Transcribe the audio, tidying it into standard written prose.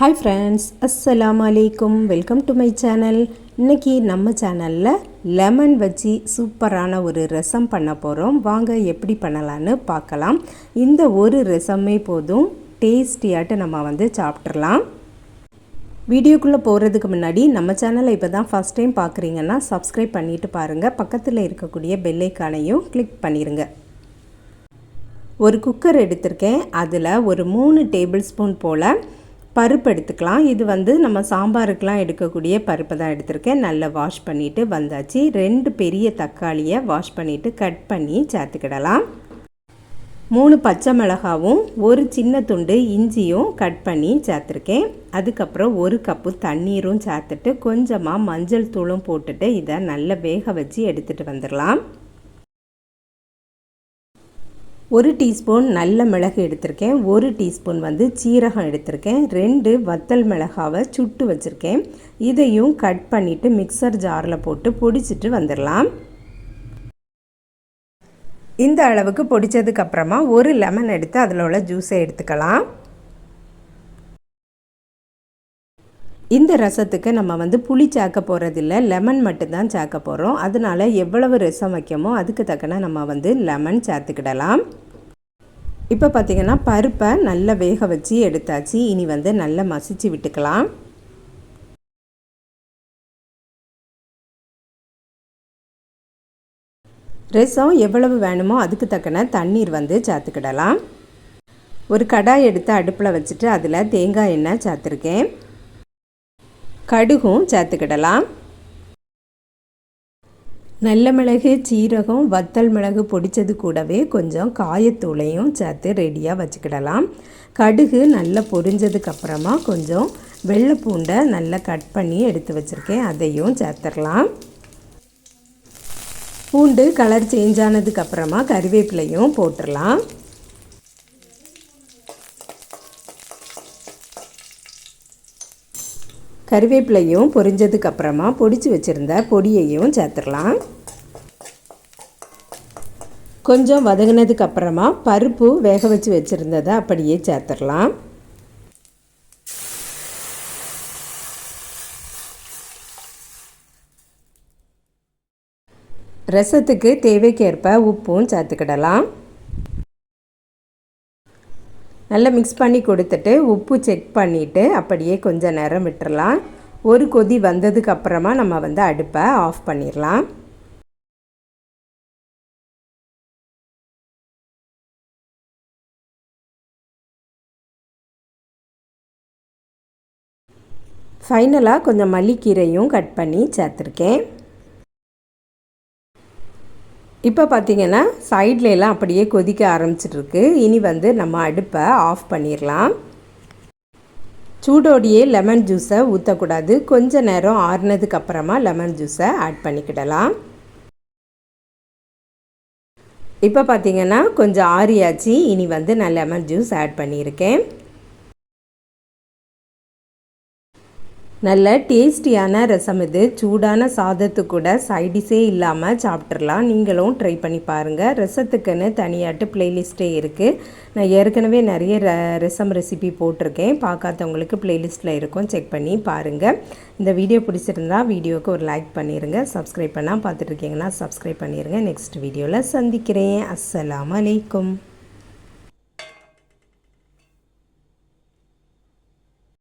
Hi friends, அஸ்ஸலாமு அலைக்கும். Welcome to my channel. இன்றைக்கி நம்ம சேனலில் லெமன் வச்சு சூப்பரான ஒரு ரசம் பண்ண போகிறோம். வாங்க எப்படி பண்ணலான்னு பார்க்கலாம். இந்த ஒரு ரசமே போதும், டேஸ்டியாட்டு நம்ம சாப்பிட்றலாம். வீடியோக்குள்ளே போகிறதுக்கு முன்னாடி நம்ம சேனலை இப்போ தான் ஃபஸ்ட் டைம் பார்க்குறீங்கன்னா சப்ஸ்கிரைப் பண்ணிவிட்டு பாருங்கள். பக்கத்தில் இருக்கக்கூடிய பெல் ஐக்கானையும் கிளிக் பண்ணிடுங்க. ஒரு குக்கர் எடுத்திருக்கேன். அதில் ஒரு 3 டேபிள் ஸ்பூன் போல் பருப்பு எடுத்துக்கலாம். இது நம்ம சாம்பாருக்கெலாம் எடுக்கக்கூடிய பருப்பு தான் எடுத்திருக்கேன். நல்லா வாஷ் பண்ணிவிட்டு வந்தாச்சு. 2 பெரிய தக்காளியை வாஷ் பண்ணிவிட்டு கட் பண்ணி சேர்த்துக்கிடலாம். 3 பச்சை மிளகாவும் ஒரு சின்ன துண்டு இஞ்சியும் கட் பண்ணி சேர்த்துருக்கேன். அதுக்கப்புறம் 1 கப்பு தண்ணீரும் சேர்த்துட்டு கொஞ்சமாக மஞ்சள் தூளும் போட்டுட்டு இதை நல்லா வேக வச்சு எடுத்துகிட்டு வந்துடலாம். 1 டீஸ்பூன் நல்ல மிளகு எடுத்திருக்கேன். 1 டீஸ்பூன் சீரகம் எடுத்திருக்கேன். 2 வத்தல் மிளகாவை சுட்டு வச்சுருக்கேன். இதையும் கட் பண்ணிவிட்டு மிக்சர் ஜாரில் போட்டு பொடிச்சிட்டு வந்துடலாம். இந்த அளவுக்கு பொடித்ததுக்கப்புறமா 1 லெமன் எடுத்து அதில் உள்ள ஜூஸை எடுத்துக்கலாம். இந்த ரசத்துக்கு நம்ம புளி சேர்க்க போகிறதில்ல, லெமன் மட்டும்தான் சேர்க்க போகிறோம். அதனால் எவ்வளவு ரசம் வைக்கமோ அதுக்கு தக்கன நம்ம லெமன் சேர்த்துக்கிடலாம். இப்போ பார்த்திங்கன்னா பருப்பை நல்லா வேக வச்சு எடுத்தாச்சு. இனி நல்லா மசிச்சு விட்டுக்கலாம். ரசம் எவ்வளவு வேணுமோ அதுக்கு தக்கன தண்ணீர் சேர்த்துக்கிடலாம். ஒரு கடாய் எடுத்து அடுப்பில் வச்சுட்டு அதில் தேங்காய் எண்ணெய் சேர்த்துருக்கேன். கடுகும் சேர்த்துக்கிடலாம். நல்ல மிளகு, சீரகம், வத்தல் மிளகு பொடித்தது கூடவே கொஞ்சம் காயத்தூளையும் சேர்த்து ரெடியாக வச்சுக்கிடலாம். கடுகு நல்லா பொரிஞ்சதுக்கப்புறமா கொஞ்சம் வெள்ளை பூண்டை நல்லா கட் பண்ணி எடுத்து வச்சுருக்கேன். அதையும் சேர்த்துடலாம். பூண்டு கலர் சேஞ்ச் ஆனதுக்கப்புறமா கறிவேப்பிலையும் போட்டுடலாம். கறிவேப்பிலையும் பொரிஞ்சதுக்கப்புறமா பொடிச்சு வச்சுருந்த பொடியையும் சேர்த்துடலாம். கொஞ்சம் வதங்கினதுக்கப்புறமா பருப்பு வேக வச்சு வச்சுருந்ததை அப்படியே சேர்த்துடலாம். ரசத்துக்கு தேவைக்கேற்ப உப்பும் சேர்த்துக்கிடலாம். நல்லா மிக்ஸ் பண்ணி கொடுத்துட்டு உப்பு செக் பண்ணிவிட்டு அப்படியே கொஞ்சம் நேரம் விட்டுறலாம். ஒரு கொதி வந்ததுக்கப்புறமா நம்ம அடுப்பை ஆஃப் பண்ணிடலாம். ஃபைனலாக கொஞ்சம் மல்லிக்கீரையும் கட் பண்ணி சேர்த்துருக்கேன். இப்போ பார்த்திங்கன்னா சைட்லலாம் அப்படியே கொதிக்க ஆரம்பிச்சிட்ருக்கு. இனி நம்ம அடுப்பை ஆஃப் பண்ணிடலாம். சூடோடையே லெமன் ஜூஸை ஊற்றக்கூடாது. கொஞ்ச நேரம் ஆறுனதுக்கப்புறமா லெமன் ஜூஸை ஆட் பண்ணிக்கிடலாம். இப்போ பார்த்திங்கன்னா கொஞ்சம் ஆறியாச்சு. இனி நான் லெமன் ஜூஸ் ஆட் பண்ணியிருக்கேன். நல்ல டேஸ்டியான ரசம் இது. சூடான சாதத்து கூட சைடிஷே இல்லாமல் சாப்பிட்றலாம். நீங்களும் ட்ரை பண்ணி பாருங்கள். ரசத்துக்குன்னு தனியாட்டு ப்ளேலிஸ்ட்டே இருக்குது. நான் ஏற்கனவே நிறைய ரசம் ரெசிபி போட்டிருக்கேன். பார்க்காதவங்களுக்கு ப்ளேலிஸ்ட்டில் இருக்கும், செக் பண்ணி பாருங்கள். இந்த வீடியோ பிடிச்சிருந்தா வீடியோவுக்கு ஒரு லைக் பண்ணிடுங்க. சப்ஸ்கிரைப் பண்ணால் பார்த்துட்ருக்கீங்கன்னா சப்ஸ்கிரைப் பண்ணிடுங்க. நெக்ஸ்ட் வீடியோவில் சந்திக்கிறேன். அஸ்ஸலாமு அலைக்கும்.